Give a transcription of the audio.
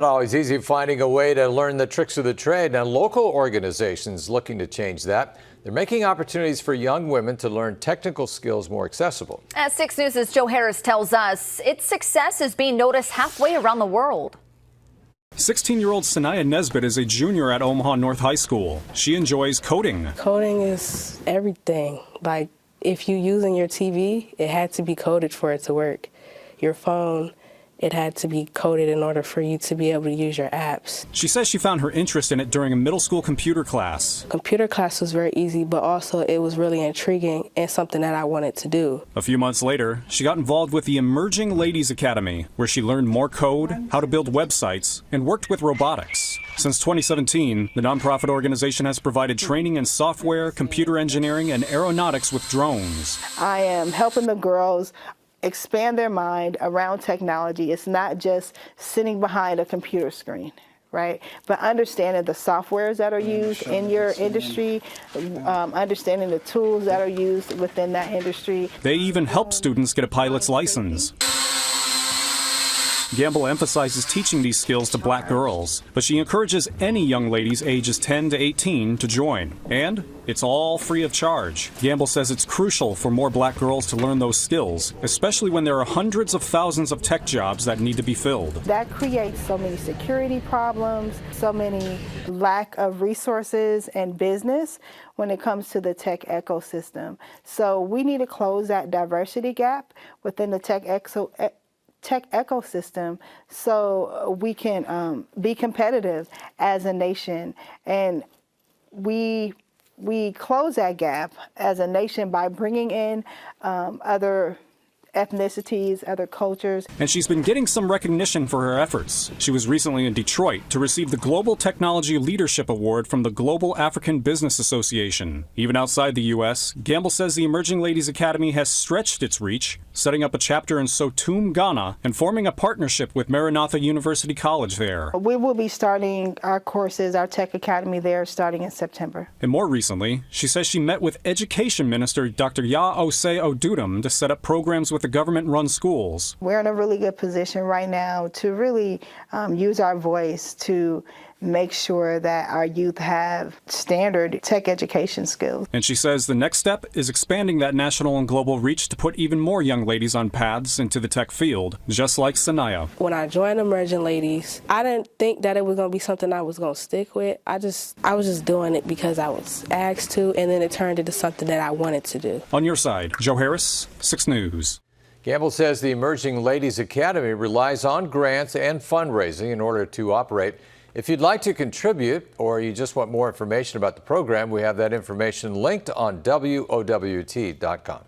Always easy finding a way to learn the tricks of the trade. Now, local organizations looking to change that. They're making opportunities for young women to learn technical skills more accessible. As 6 News' Joe Harris tells us, its success is being noticed halfway around the world. 16-year-old Sanaya Nesbitt is a junior at Omaha North High School. She enjoys coding. Coding is everything. Like, if you're using your TV, it had to be coded for it to work. Your phone, it had to be coded in order for you to be able to use your apps. She says she found her interest in it during a middle school computer class. Computer class was very easy, but also it was really intriguing and something that I wanted to do. A few months later, she got involved with the Emerging Ladies Academy, where she learned more code, how to build websites, and worked with robotics. Since 2017, the nonprofit organization has provided training in software, computer engineering, and aeronautics with drones. I am helping the girls expand their mind around technology. It's not just sitting behind a computer screen, right? But understanding the softwares that are used in your industry, understanding the tools that are used within that industry. They even help students get a pilot's license. Gamble emphasizes teaching these skills to black girls, but she encourages any young ladies ages 10 to 18 to join. And it's all free of charge. Gamble says it's crucial for more black girls to learn those skills, especially when there are hundreds of thousands of tech jobs that need to be filled. That creates so many security problems, so many lack of resources and business when it comes to the tech ecosystem. So we need to close that diversity gap within the tech ecosystem so we can be competitive as a nation. And we close that gap as a nation by bringing in other ethnicities, other cultures. And she's been getting some recognition for her efforts. She was recently in Detroit to receive the Global Technology Leadership Award from the Global African Business Association. Even outside the U.S., Gamble says the Emerging Ladies Academy has stretched its reach, setting up a chapter in Sotum, Ghana, and forming a partnership with Maranatha University College there. We will be starting our courses, our tech academy there, starting in September. And more recently, she says she met with Education Minister Dr. Ya Ose Odudum to set up programs with the government-run schools. We're in a really good position right now to really use our voice to make sure that our youth have standard tech education skills. And she says the next step is expanding that national and global reach to put even more young ladies on paths into the tech field, just like Sanaya. When I joined Emerging Ladies, I didn't think that it was going to be something I was going to stick with. I was just doing it because I was asked to, and then it turned into something that I wanted to do. On your side, Joe Harris, 6 News. Gamble says the Emerging Ladies Academy relies on grants and fundraising in order to operate. If you'd like to contribute or you just want more information about the program, we have that information linked on WOWT.com.